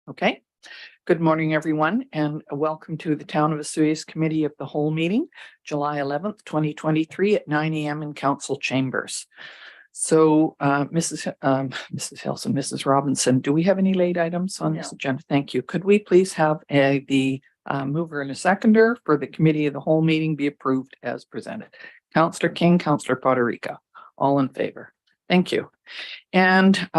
Okay. Good morning, everyone, and welcome to the Town of Osoyoos Committee of the Whole meeting, July 11th, 2023 at 9 a.m. in council chambers. So, Mrs. Hilson, Mrs. Robinson, do we have any late items on this agenda? Thank you. Could we please have the mover and a seconder for the Committee of the Whole meeting be approved as presented? Councillor King, Councillor Poderica, all in favor. Thank you. And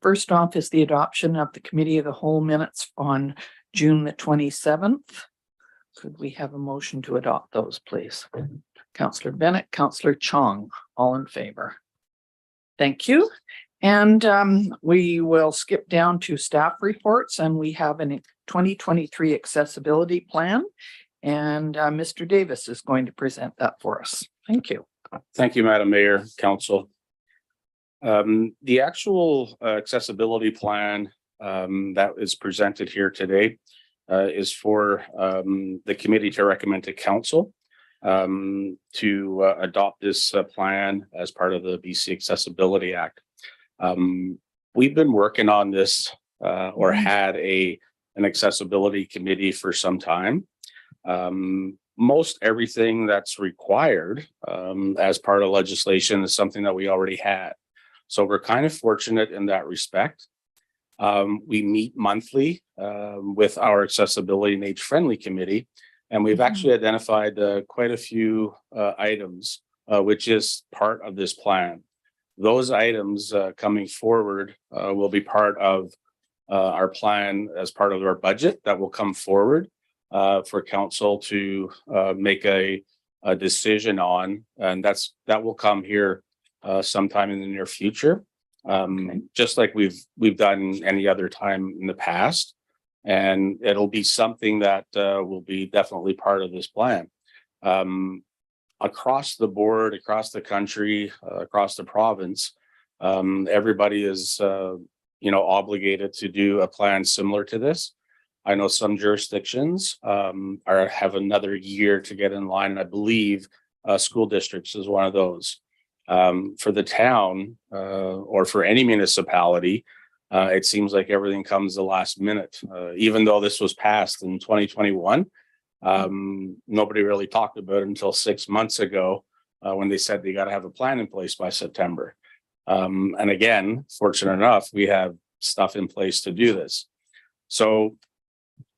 first off is the adoption of the Committee of the Whole minutes on June the 27th. Could we have a motion to adopt those, please? Councillor Bennett, Councillor Chong, all in favor. Thank you. And we will skip down to staff reports, and we have a 2023 accessibility plan. And Mr. Davis is going to present that for us. Thank you. Thank you, Madam Mayor, Council. The actual accessibility plan that is presented here today is for the committee to recommend to council to adopt this plan as part of the BC Accessibility Act. We've been working on this or had an accessibility committee for some time. Most everything that's required as part of legislation is something that we already had. So we're kind of fortunate in that respect. We meet monthly with our Accessibility and Age Friendly Committee, and we've actually identified quite a few items, which is part of this plan. Those items coming forward will be part of our plan as part of our budget that will come forward for council to make a decision on, and that will come here sometime in the near future, just like we've done any other time in the past, and it'll be something that will be definitely part of this plan. Across the board, across the country, across the province, everybody is obligated to do a plan similar to this. I know some jurisdictions have another year to get in line, and I believe school districts is one of those. For the town or for any municipality, it seems like everything comes the last minute. Even though this was passed in 2021, nobody really talked about it until 6 months ago when they said they got to have a plan in place by September. And again, fortunate enough, we have stuff in place to do this. So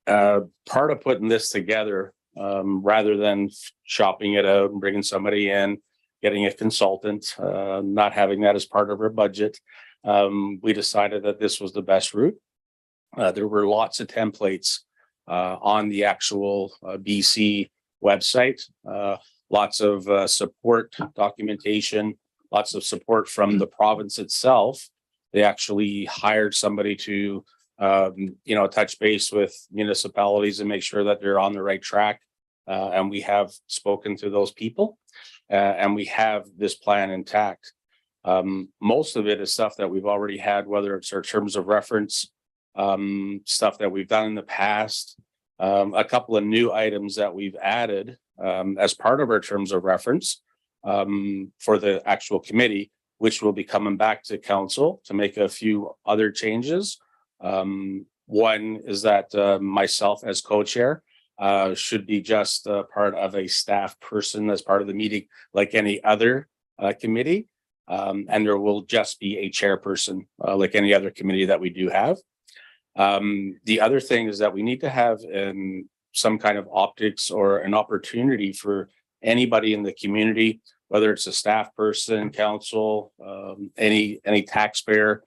part of putting this together, rather than shopping it out and bringing somebody in, getting a consultant, not having that as part of our budget, we decided that this was the best route. There were lots of templates on the actual BC website, lots of support documentation, lots of support from the province itself. They actually hired somebody to touch base with municipalities and make sure that they're on the right track. And we have spoken to those people. And we have this plan intact. Most of it is stuff that we've already had, whether it's our terms of reference, stuff that we've done in the past, a couple of new items that we've added as part of our terms of reference for the actual committee, which will be coming back to council to make a few other changes. One is that myself as co-chair should be just part of a staff person as part of the meeting, like any other committee. And there will just be a chairperson, like any other committee that we do have. The other thing is that we need to have some kind of optics or an opportunity for anybody in the community, whether it's a staff person, council, any taxpayer,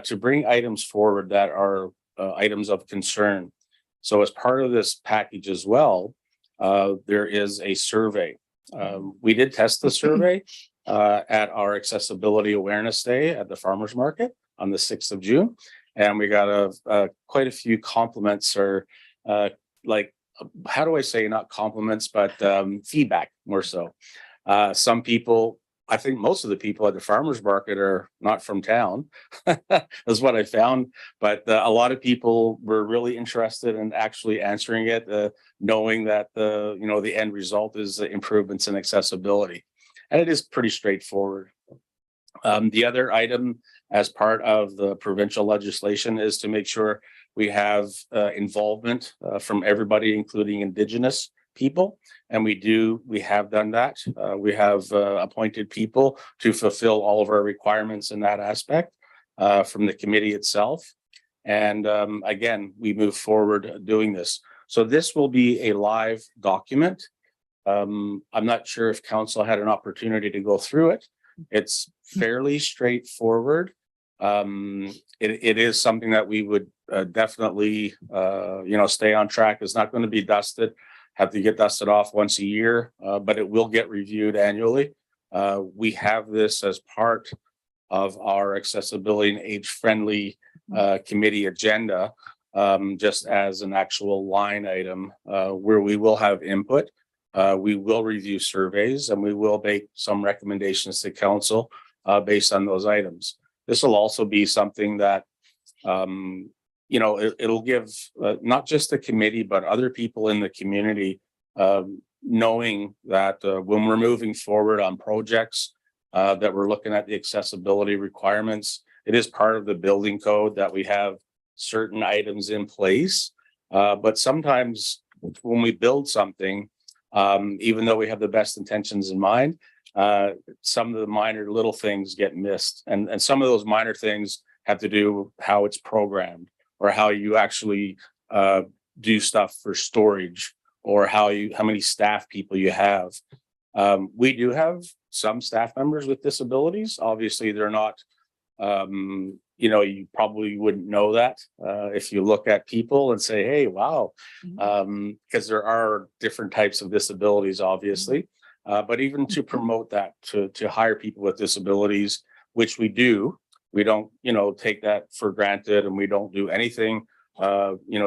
to bring items forward that are items of concern. So as part of this package as well, there is a survey. We did test the survey at our Accessibility Awareness Day at the Farmers Market on the 6th of June. And we got quite a few compliments, or how do I say, not compliments, but feedback more so. Some people, I think most of the people at the farmers market are not from town. That's what I found. But a lot of people were really interested in actually answering it, knowing that the end result is improvements in accessibility. And it is pretty straightforward. The other item as part of the provincial legislation is to make sure we have involvement from everybody, including Indigenous people. And we have done that. We have appointed people to fulfill all of our requirements in that aspect from the committee itself. And again, we move forward doing this. So this will be a live document. I'm not sure if council had an opportunity to go through it. It's fairly straightforward. It is something that we would definitely, stay on track. It's not going to be dusted, have to get dusted off once a year, but it will get reviewed annually. We have this as part of our accessibility and age-friendly committee agenda, just as an actual line item where we will have input. We will review surveys and we will make some recommendations to council based on those items. This will also be something that, it'll give not just the committee, but other people in the community knowing that when we're moving forward on projects, that we're looking at the accessibility requirements. It is part of the building code that we have certain items in place. But sometimes when we build something, even though we have the best intentions in mind, some of the minor little things get missed. And some of those minor things have to do with how it's programmed or how you actually do stuff for storage or how many staff people you have. We do have some staff members with disabilities. Obviously, they're not, you probably wouldn't know that if you look at people and say, hey, wow, because there are different types of disabilities, obviously. But even to promote that, to hire people with disabilities, which we do, we don't, take that for granted and we don't do anything,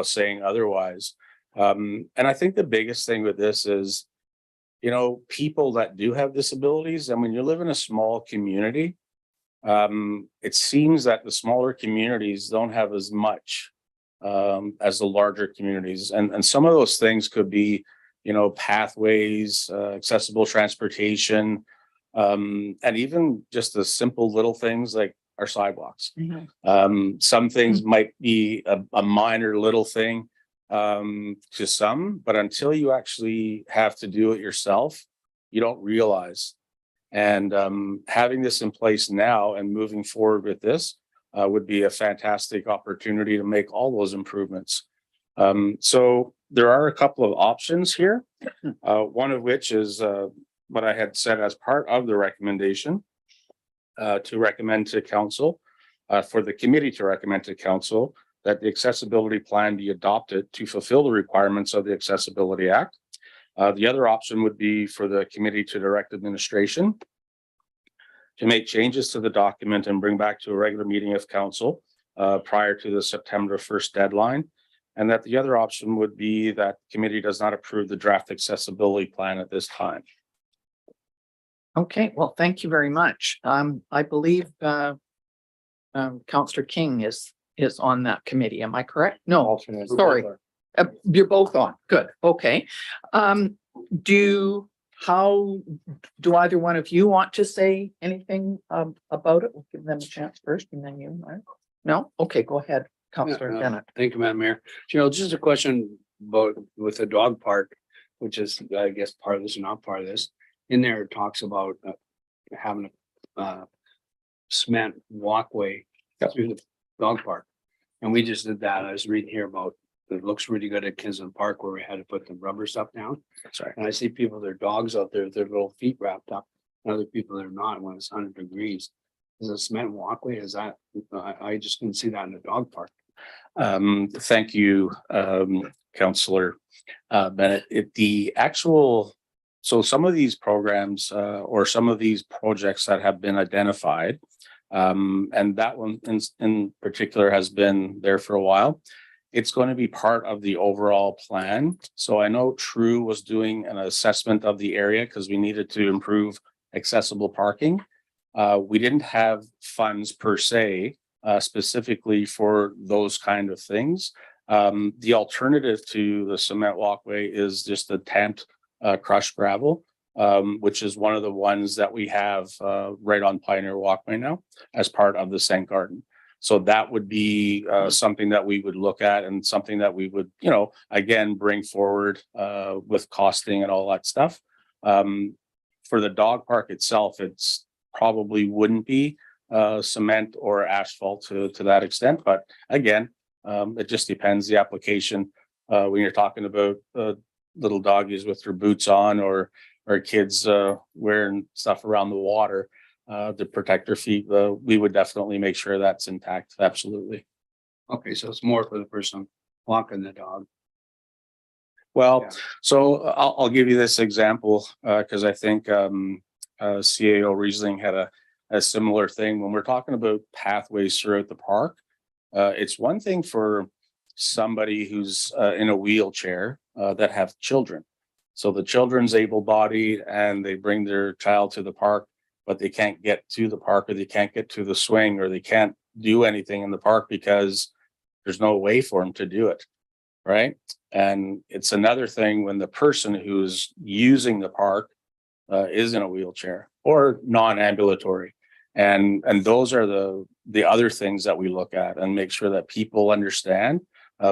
saying otherwise. And I think the biggest thing with this is, people that do have disabilities, and when you live in a small community, it seems that the smaller communities don't have as much as the larger communities. And some of those things could be, pathways, accessible transportation, and even just the simple little things like our sidewalks. Some things might be a minor little thing to some, but until you actually have to do it yourself, you don't realize. And having this in place now and moving forward with this would be a fantastic opportunity to make all those improvements. So there are a couple of options here, one of which is what I had said as part of the recommendation to recommend to council, for the committee to recommend to council that the accessibility plan be adopted to fulfill the requirements of the Accessibility Act. The other option would be for the committee to direct administration to make changes to the document and bring back to a regular meeting of council prior to the September 1st deadline. And that the other option would be that the committee does not approve the draft accessibility plan at this time. Okay, well, thank you very much. I believe Councillor King is on that committee. Am I correct? No, Alternate. sorry. You're both on. Good. Okay. How do either one of you want to say anything about it? We'll give them a chance first and then you, Mark. No? Okay, go ahead, Councillor Bennett. Thank you, Madam Mayor. Just a question about with the dog park, which is, I guess, part of this and not part of this. In there, it talks about having a cement walkway through the dog park. And we just did that. I was reading here about, it looks really good at Kinsman Park where we had to put the rubber stuff down. Sorry. And I see people, their dogs out there with their little feet wrapped up, and other people that are not when it's 100 degrees. Is a cement walkway? Is that, I just didn't see that in the dog park. Thank you, Councillor Bennett. So some of these programs or some of these projects that have been identified, and that one in particular has been there for a while. It's going to be part of the overall plan. So I know True was doing an assessment of the area because we needed to improve accessible parking. We didn't have funds per se, specifically for those kind of things. The alternative to the cement walkway is just the tamped crushed gravel. which is one of the ones that we have right on Pioneer Walkway now as part of the Scent Garden. So that would be something that we would look at and something that we would, again, bring forward with costing and all that stuff. For the dog park itself, it's probably wouldn't be cement or asphalt to that extent. But again, it just depends the application. When you're talking about little doggies with their boots on or kids wearing stuff around the water to protect their feet, we would definitely make sure that's intact. Absolutely. Okay, so it's more for the person walking the dog. Well, Yeah. so I'll give you this example because I think CAO Riesling had a similar thing. When we're talking about pathways throughout the park, it's one thing for somebody who's in a wheelchair that have children. So the children's able-bodied and they bring their child to the park, but they can't get to the park, or they can't get to the swing, or they can't do anything in the park because there's no way for them to do it. Right. And it's another thing when the person who's using the park is in a wheelchair or non-ambulatory. And those are the other things that we look at and make sure that people understand.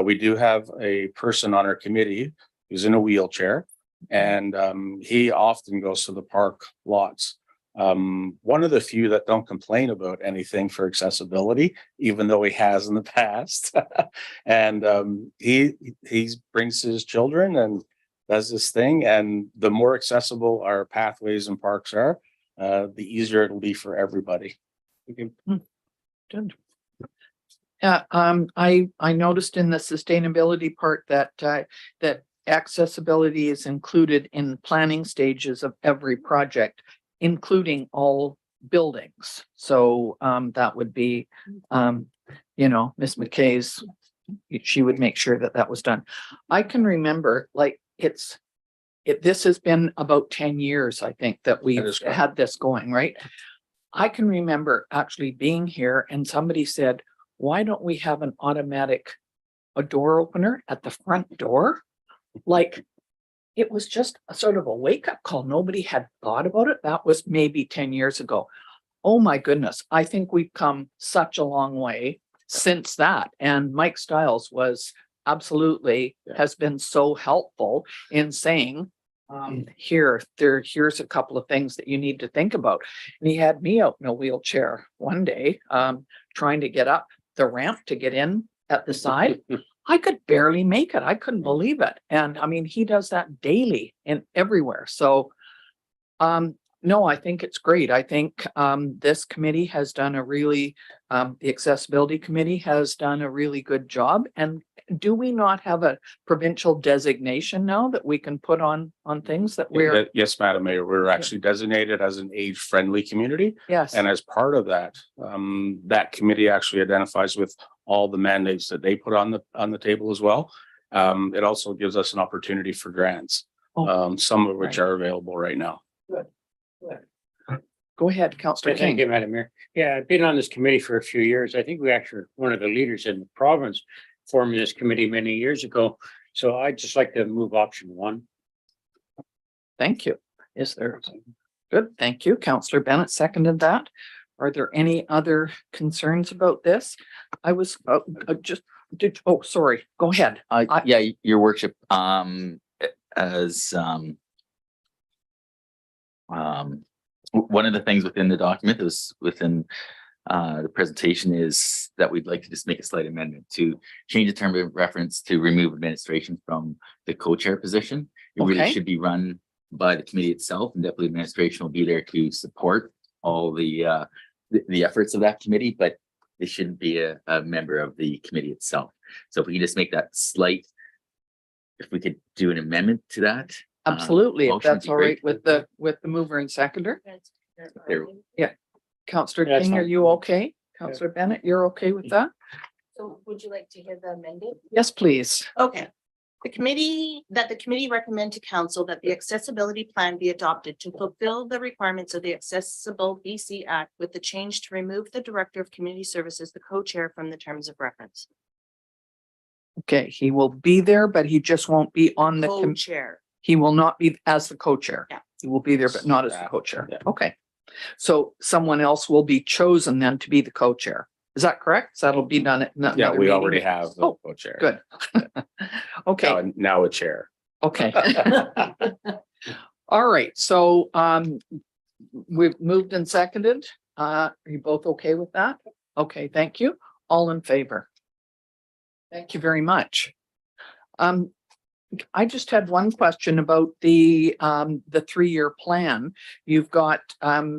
We do have a person on our committee who's in a wheelchair, and he often goes to the park lots. One of the few that don't complain about anything for accessibility, even though he has in the past. And he brings his children and does this thing. And the more accessible our pathways and parks are, the easier it'll be for everybody. Good. Yeah, I noticed in the sustainability part that that accessibility is included in planning stages of every project, including all buildings. So that would be, Ms. McKay's, she would make sure that that was done. I can remember, like, this has been about 10 years, I think, that we've had this going, right? I can remember actually being here and somebody said, why don't we have an automatic door opener at the front door? Like, it was just a sort of a wake-up call. Nobody had thought about it. That was maybe 10 years ago. Oh my goodness. I think we've come such a long way since that. And Mike Stiles was absolutely has been so helpful in saying, here's a couple of things that you need to think about. And he had me out in a wheelchair one day, trying to get up the ramp to get in at the side. I could barely make it. I couldn't believe it. And I mean, he does that daily and everywhere. So, no, I think it's great. I think this committee has done a really, the accessibility committee has done a really good job. And do we not have a provincial designation now that we can put on things that we're? Yes, Madam Mayor, we're actually designated as an age-friendly community. Yes. And as part of that, that committee actually identifies with all the mandates that they put on the table as well. It also gives us an opportunity for grants, some of which are available right now. Good. Go ahead, Councillor Thank you, King. Madam Mayor. Yeah, I've been on this committee for a few years. I think we actually were one of the leaders in the province forming this committee many years ago. So I'd just like to move option 1. Thank you. Is there? Good. Thank you. Councillor Bennett seconded that. Are there any other concerns about this? I was sorry, go ahead. Yeah, your worship, as one of the things within the document that was within the presentation is that we'd like to just make a slight amendment to change the term of reference to remove administration from the co-chair position. It really Okay. should be run by the committee itself, and deputy administration will be there to support all the efforts of that committee, but it shouldn't be a member of the committee itself. So if we can just make that slight, if we could do an amendment to that. Absolutely, if motion would that's be all great. right with the mover and seconder. There. Councillor That's King, are fine. you okay? Councillor Bennett, you're okay with that? So would you like to hear the amended? Yes, please. Okay. The committee recommend to council that the accessibility plan be adopted to fulfill the requirements of the Accessible BC Act with the change to remove the Director of Community Services, the co-chair, from the terms of reference. Okay, he will be there, but he just won't be on the, Co-chair. he will not be as the co-chair. Yeah. You will be there, but not as the Yeah, co-chair. yeah. Okay. So someone else will be chosen then to be the co-chair. Is that correct? So that'll be done at Yeah, another we meeting? already have the Oh, co-chair. Good. Okay, Now a chair. okay. All right, so we've moved and seconded. Are you both okay with that? Okay, thank you. All in favor? Thank you very much. I just had one question about the 3-year plan. You've got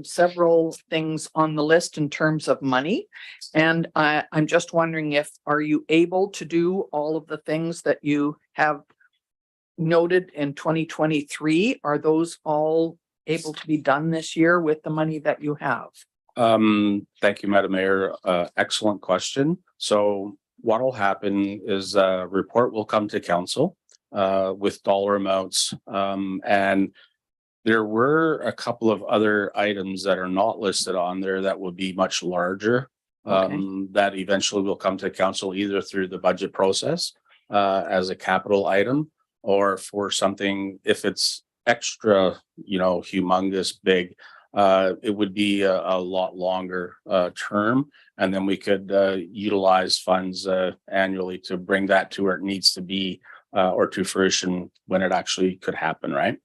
several things on the list in terms of money. And I'm just wondering are you able to do all of the things that you have noted in 2023? Are those all able to be done this year with the money that you have? Thank you, Madam Mayor. Excellent question. So what will happen is a report will come to council with dollar amounts. And there were a couple of other items that are not listed on there that would be much larger. That eventually will come to council either through the budget process as a capital item, or for something, if it's extra, humongous big, it would be a lot longer term. And then we could utilize funds annually to bring that to where it needs to be or to fruition when it actually could happen, right?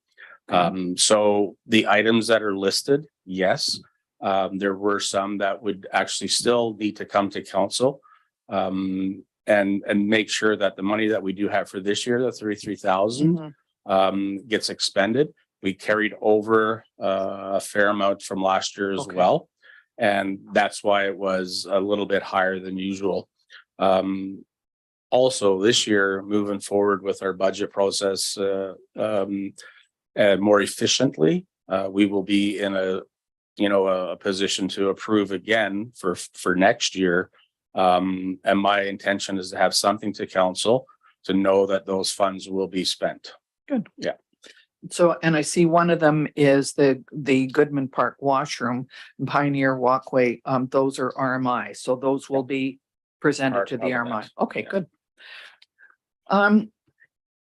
So the items that are listed, yes, there were some that would actually still need to come to council and make sure that the money that we do have for this year, the 33,000, gets expended. We carried over a fair amount from last year as well. And that's why it was a little bit higher than usual. Also, this year, moving forward with our budget process more efficiently, we will be in a position to approve again for next year. And my intention is to have something to council to know that those funds will be spent. Good. Yeah. So, and I see one of them is the Goodman Park washroom, Pioneer Walkway. Those are RMI. So those will be presented Part to the of RMI. that. Okay, Yeah. good.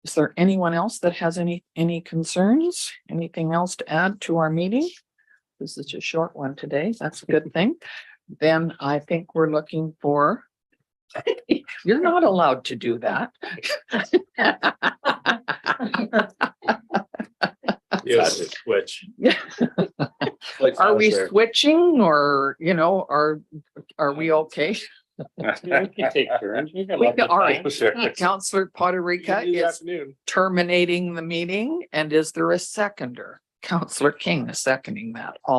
Is there anyone else that has any concerns? Anything else to add to our meeting? This is a short one today. That's a good thing. Then I think we're looking for. You're not allowed to do that. Yes, which. Are we switching or, are we okay? We can take turns. We got We lots can- of all right. time. Sure. Counselor Potterica is terminating the meeting. And is there a seconder? Counselor King is seconding that. All